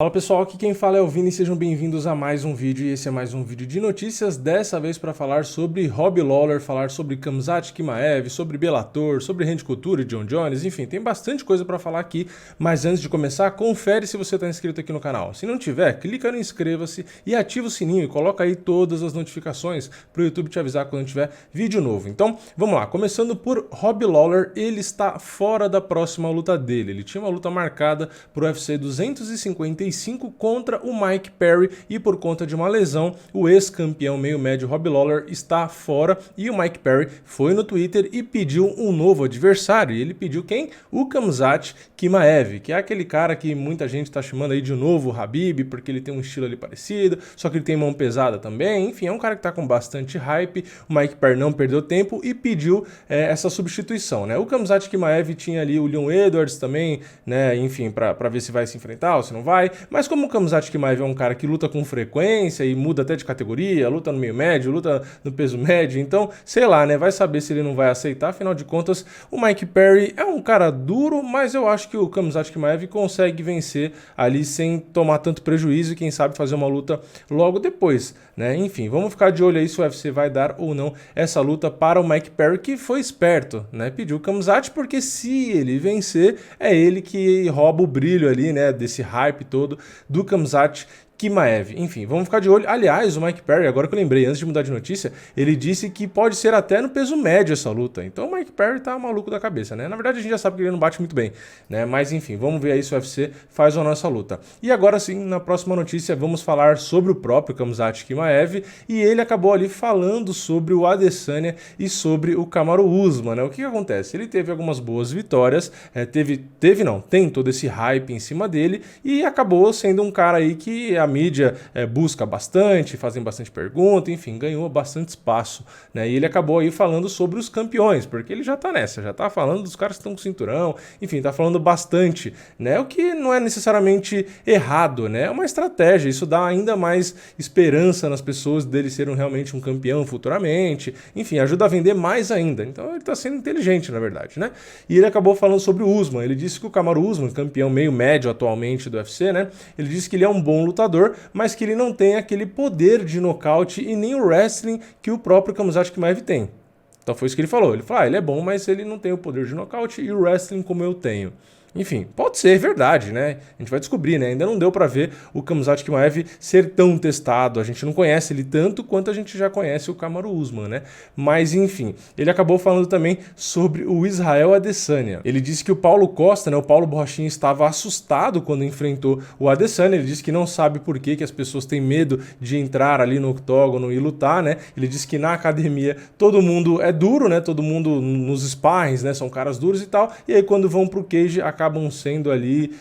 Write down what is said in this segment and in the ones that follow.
Fala pessoal, aqui quem fala é o Vini, sejam bem-vindos a mais um vídeo e esse é mais um vídeo de notícias, dessa vez para falar sobre Robbie Lawler, falar sobre Khamzat Chimaev, sobre Bellator, sobre Randy Couture e John Jones, enfim, tem bastante coisa para falar aqui, mas antes de começar, confere se você está inscrito aqui no canal. Se não tiver, clica no inscreva-se e ativa o sininho e coloca aí todas as notificações para o YouTube te avisar quando tiver vídeo novo. Então, vamos lá, começando por Robbie Lawler, ele está fora da próxima luta dele, ele tinha uma luta marcada para o UFC 255 contra o Mike Perry e por conta de uma lesão, o ex-campeão meio-médio Robbie Lawler está fora e o Mike Perry foi no Twitter e pediu um novo adversário. E ele pediu quem? O Khamzat Chimaev, que é aquele cara que muita gente está chamando aí de novo Khabib, porque ele tem um estilo ali parecido, só que ele tem mão pesada também. Enfim, é um cara que está com bastante hype. O Mike Perry não perdeu tempo e pediu essa substituição, né? O Khamzat Chimaev tinha ali o Leon Edwards também, né? Enfim, para ver se vai se enfrentar ou se não vai. Mas como o Khamzat Chimaev é um cara que luta com frequência e muda até de categoria, luta no meio médio, luta no peso médio, então, sei lá, né, vai saber se ele não vai aceitar, afinal de contas, o Mike Perry é um cara duro, mas eu acho que o Khamzat Chimaev consegue vencer ali sem tomar tanto prejuízo e quem sabe fazer uma luta logo depois, né, enfim, vamos ficar de olho aí se o UFC vai dar ou não essa luta para o Mike Perry, que foi esperto, né, pediu o Khamzat porque se ele vencer, é ele que rouba o brilho ali, né, desse hype todo do Khamzat Chimaev. Enfim, vamos ficar de olho. Aliás, o Mike Perry, agora que eu lembrei, antes de mudar de notícia, ele disse que pode ser até no peso médio essa luta. Então o Mike Perry tá maluco da cabeça, né? Na verdade, a gente já sabe que ele não bate muito bem, né? Mas enfim, vamos ver aí se o UFC faz ou não essa luta. E agora sim, na próxima notícia, vamos falar sobre o próprio Khamzat Chimaev e ele acabou ali falando sobre o Adesanya e sobre o Kamaru Usman, né? O que acontece? Ele teve algumas boas vitórias, tem todo esse hype em cima dele e acabou sendo um cara aí que a mídia busca bastante, fazem bastante pergunta, enfim, ganhou bastante espaço, né? E ele acabou aí falando sobre os campeões, porque ele já tá nessa, já tá falando dos caras que estão com cinturão, enfim, tá falando bastante, né? O que não é necessariamente errado, né? É uma estratégia, isso dá ainda mais esperança nas pessoas dele ser realmente um campeão futuramente, enfim, ajuda a vender mais ainda. Então ele tá sendo inteligente, na verdade, né? E ele acabou falando sobre o Usman, ele disse que o Kamaru Usman, campeão meio médio atualmente do UFC, né? Ele disse que ele é um bom lutador, mas que ele não tem aquele poder de nocaute e nem o wrestling que o próprio Khamzat Chimaev tem. Então foi isso que ele falou. Ele falou, ele é bom, mas ele não tem o poder de nocaute e o wrestling como eu tenho. Enfim, pode ser verdade, né? A gente vai descobrir, né? Ainda não deu pra ver o Khamzat Chimaev ser tão testado. A gente não conhece ele tanto quanto a gente já conhece o Kamaru Usman, né? Mas, enfim, ele acabou falando também sobre o Israel Adesanya. Ele disse que o Paulo Costa, né? O Paulo Borrachinha estava assustado quando enfrentou o Adesanya. Ele disse que não sabe por que as pessoas têm medo de entrar ali no octógono e lutar, né? Ele disse que na academia todo mundo é duro, né? Todo mundo nos sparrings, né? São caras duros e tal. E aí quando vão pro cage acabam sendo ali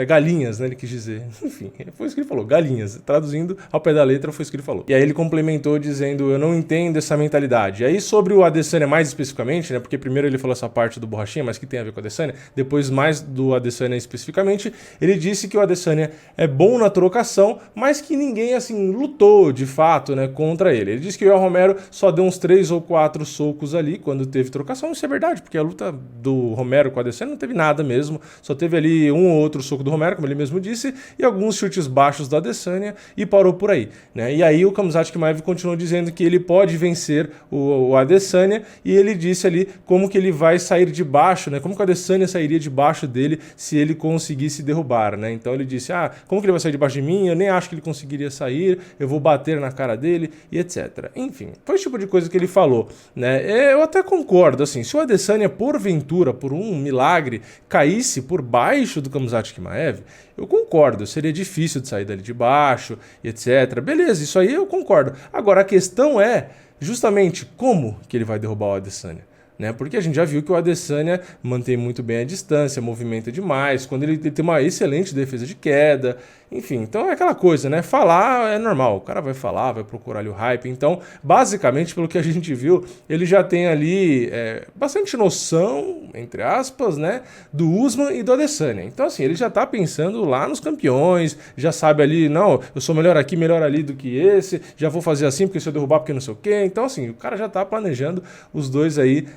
galinhas, né, ele quis dizer. Enfim, foi isso que ele falou, galinhas. Traduzindo ao pé da letra, foi isso que ele falou. E aí ele complementou dizendo, eu não entendo essa mentalidade. E aí sobre o Adesanya mais especificamente, né, porque primeiro ele falou essa parte do Borrachinha, mas que tem a ver com o Adesanya, depois mais do Adesanya especificamente, ele disse que o Adesanya é bom na trocação, mas que ninguém, assim, lutou de fato, né, contra ele. Ele disse que o Yoel Romero só deu uns 3 ou 4 socos ali quando teve trocação. Isso é verdade, porque a luta do Romero com o Adesanya não teve nada mesmo, só teve ali um ou outro soco do Romero, como ele mesmo disse, e alguns chutes baixos do Adesanya e parou por aí, né? E aí o Khamzat Chimaev continuou dizendo que ele pode vencer o Adesanya e ele disse ali como que ele vai sair de baixo, né? Como que o Adesanya sairia de baixo dele se ele conseguisse derrubar, né? Então ele disse, como que ele vai sair de baixo de mim? Eu nem acho que ele conseguiria sair, eu vou bater na cara dele e etc. Enfim, foi o tipo de coisa que ele falou, né? Eu até concordo, assim, se o Adesanya porventura, por um milagre, caísse por baixo do Khamzat Chimaev, eu concordo, seria difícil de sair dali de baixo e etc. Beleza, isso aí eu concordo. Agora a questão é justamente como que ele vai derrubar o Adesanya. Né? Porque a gente já viu que o Adesanya mantém muito bem a distância, movimenta demais, quando ele tem uma excelente defesa de queda, Enfim, então é aquela coisa, né? Falar é normal, o cara vai falar, vai procurar ali o hype. Então, basicamente, pelo que a gente viu, ele já tem ali bastante noção, entre aspas, né? Do Usman e do Adesanya. Então, assim, ele já tá pensando lá nos campeões, já sabe ali, não, eu sou melhor aqui, melhor ali do que esse, já vou fazer assim porque se eu derrubar porque não sei o quê. Então, assim, o cara já tá planejando os dois aí,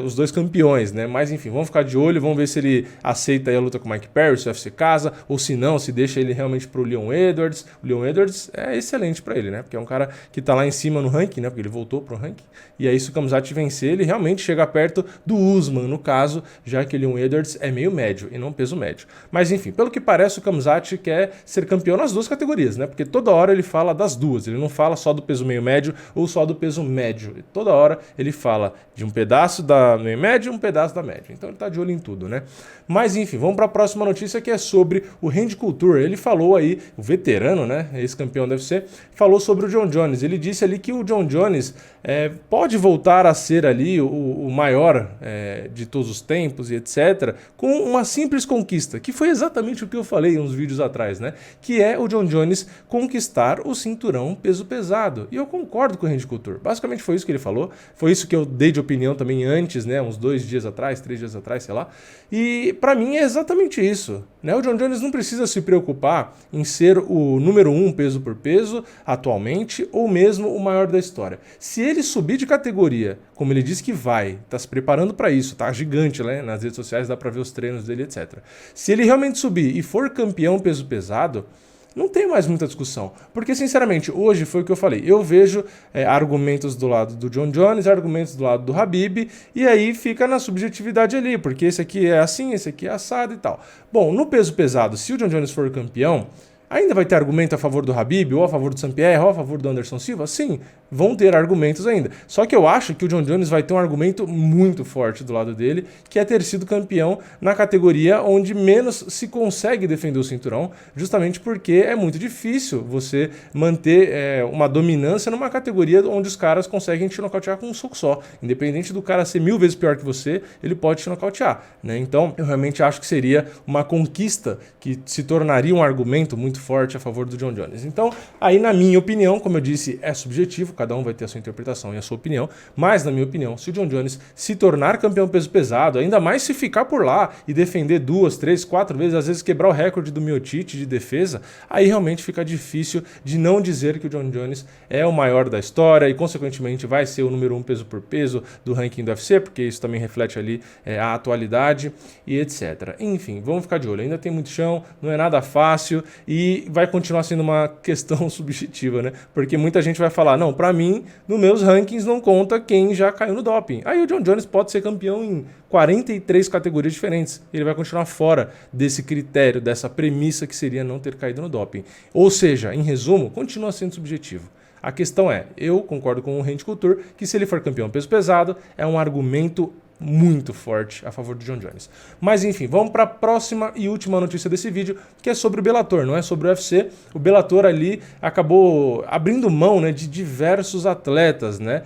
os dois campeões, né? Mas, enfim, vamos ficar de olho, vamos ver se ele aceita aí a luta com o Mike Perry, se o UFC casa, ou se não, se deixa ele realmente pro Leon Edwards. O Leon Edwards é excelente pra ele, né? Porque é um cara que tá lá em cima no ranking, né? Porque ele voltou pro ranking. E aí, se o Khamzat vencer, ele realmente chega perto do Usman, no caso, já que o Leon Edwards é meio médio e não peso médio. Mas, enfim, pelo que parece, o Khamzat quer ser campeão nas duas categorias, né? Porque toda hora ele fala das duas, ele não fala só do peso meio médio ou só do peso médio. Toda hora ele fala de um pedaço da meio médio e um pedaço da média. Então ele tá de olho em tudo, né? Mas enfim, vamos para a próxima notícia que é sobre o Randy Couture. Ele falou aí, o veterano, né, ex-campeão do UFC, falou sobre o Jon Jones. Ele disse ali que o Jon Jones pode voltar a ser ali o maior de todos os tempos e etc, com uma simples conquista, que foi exatamente o que eu falei uns vídeos atrás, né? Que é o Jon Jones conquistar o cinturão peso pesado. E eu concordo com o Randy Couture. Basicamente foi isso que ele falou, foi isso que eu dei de opinião também antes, né? Uns 2 dias atrás, 3 dias atrás, sei lá. E pra mim é exatamente isso, né? O Jon Jones não precisa se preocupar em ser o número 1 peso por peso atualmente ou mesmo o maior da história. Se ele subir de categoria, como ele disse que vai, tá se preparando para isso, tá gigante, né? Nas redes sociais dá pra ver os treinos dele, etc. Se ele realmente subir e for campeão peso pesado, não tem mais muita discussão. Porque, sinceramente, hoje foi o que eu falei. Eu vejo argumentos do lado do Jon Jones, argumentos do lado do Khabib, e aí fica na subjetividade ali, porque esse aqui é assim, esse aqui é assado e tal. Bom, no peso pesado, se o Jon Jones for campeão, ainda vai ter argumento a favor do Khabib, ou a favor do Saint-Pierre, ou a favor do Anderson Silva? Sim, vão ter argumentos ainda. Só que eu acho que o Jon Jones vai ter um argumento muito forte do lado dele, que é ter sido campeão na categoria onde menos se consegue defender o cinturão, justamente porque é muito difícil você manter uma dominância numa categoria onde os caras conseguem te nocautear com um soco só. Independente do cara ser 1000 vezes pior que você, ele pode te nocautear, né? Então, eu realmente acho que seria uma conquista que se tornaria um argumento muito forte a favor do Jon Jones. Então, aí na minha opinião, como eu disse, é subjetivo, cada um vai ter a sua interpretação e a sua opinião, mas na minha opinião, se o Jon Jones se tornar campeão peso pesado, ainda mais se ficar por lá e defender 2, 3, 4 vezes, às vezes quebrar o recorde do Miocic de defesa, aí realmente fica difícil de não dizer que o Jon Jones é o maior da história e consequentemente vai ser o número 1 peso por peso do ranking do UFC, porque isso também reflete ali a atualidade e etc. Enfim, vamos ficar de olho, ainda tem muito chão, não é nada fácil e vai continuar sendo uma questão subjetiva, né? Porque muita gente vai falar, não, pra mim, nos meus rankings não conta quem já caiu no doping. Aí o Jon Jones pode ser campeão em 43 categorias diferentes. Ele vai continuar fora desse critério, dessa premissa que seria não ter caído no doping. Ou seja, em resumo, continua sendo subjetivo. A questão é, eu concordo com o Randy Couture, que se ele for campeão peso pesado, é um argumento muito forte a favor do Jon Jones. Mas enfim, vamos para a próxima e última notícia desse vídeo, que é sobre o Bellator, não é sobre o UFC. O Bellator ali acabou abrindo mão, né, de diversos atletas, né?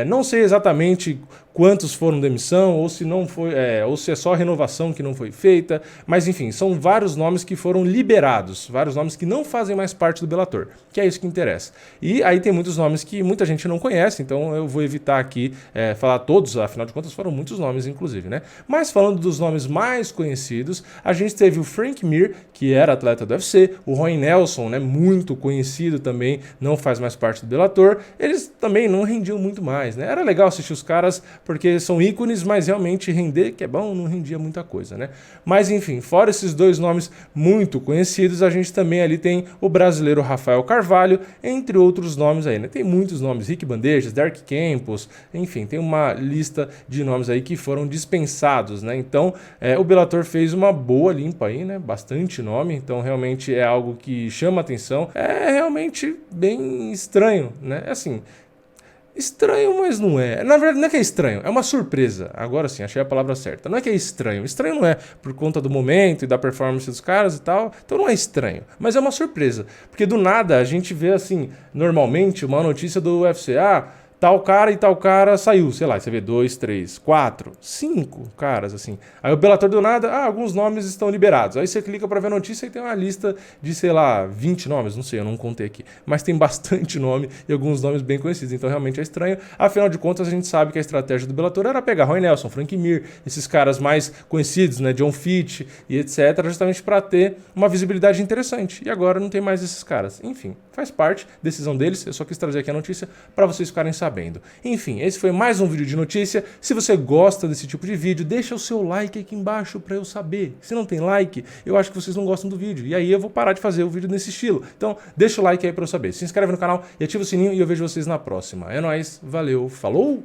Não sei exatamente quantos foram demissão, ou se não foi, ou se é só a renovação que não foi feita, mas enfim, são vários nomes que foram liberados, vários nomes que não fazem mais parte do Bellator, que é isso que interessa. E aí tem muitos nomes que muita gente não conhece, então eu vou evitar aqui falar todos, afinal de contas foram muitos nomes inclusive, né? Mas falando dos nomes mais conhecidos, a gente teve o Frank Mir, que era atleta do UFC, o Roy Nelson, né, muito conhecido também, não faz mais parte do Bellator, eles também não rendiam muito mais, né? Era legal assistir os caras, porque são ícones, mas realmente render, que é bom, não rendia muita coisa, né? Mas enfim, fora esses dois nomes muito conhecidos, a gente também ali tem o brasileiro Rafael Carvalho, entre outros nomes aí, né? Tem muitos nomes, Rick Bandejas, Derek Campos, enfim, tem uma lista de nomes aí que foram dispensados, né? Então, o Bellator fez uma boa limpa aí, né? Bastante nome, então realmente é algo que chama atenção. É realmente bem estranho, né? Assim, estranho, mas não é. Na verdade, não é que é estranho, é uma surpresa. Agora sim, achei a palavra certa. Não é que é estranho. Estranho não é por conta do momento e da performance dos caras e tal. Então não é estranho, mas é uma surpresa. Porque do nada a gente vê assim, normalmente, uma notícia do UFC. tal cara e tal cara saiu, sei lá, você vê 2, 3, 4, 5 caras assim. Aí o Bellator do nada, alguns nomes estão liberados. Aí você clica pra ver a notícia e tem uma lista de, sei lá, 20 nomes, não sei, eu não contei aqui. Mas tem bastante nome e alguns nomes bem conhecidos, então realmente é estranho. Afinal de contas, a gente sabe que a estratégia do Bellator era pegar Roy Nelson, Frank Mir, esses caras mais conhecidos, né, John Fitch e etc, justamente para ter uma visibilidade interessante. E agora não tem mais esses caras. Enfim, faz parte, decisão deles, eu só quis trazer aqui a notícia para vocês ficarem sabendo. Enfim, esse foi mais um vídeo de notícia. Se você gosta desse tipo de vídeo, deixa o seu like aqui embaixo para eu saber. Se não tem like, eu acho que vocês não gostam do vídeo. E aí eu vou parar de fazer o vídeo nesse estilo. Então, deixa o like aí para eu saber. Se inscreve no canal e ativa o sininho e eu vejo vocês na próxima. É nóis, valeu, falou!